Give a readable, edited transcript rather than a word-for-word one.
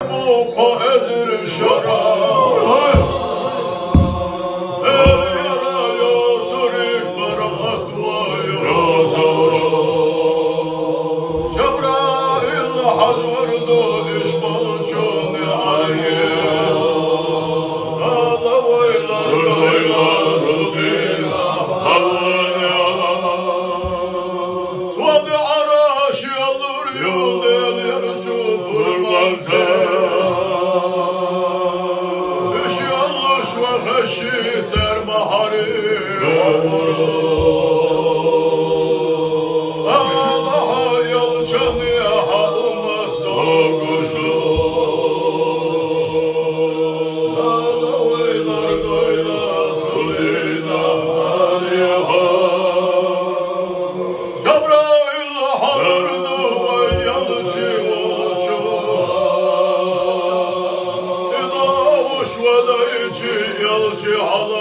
Bu kohezir şara el yara yozurik barat vayo Cebrail hazırdı işbalı çöne arge Dağla vaylar dağla subira Suadı araş yalır yudelir çupurman Şiter baharı Allah'a yalçanıya hadumat doğuşu Dağla vaylar doyla sulinahlar yaha Cebrail hazırdı vay yalçı olçu Davuş ve dayıcı yalçı hala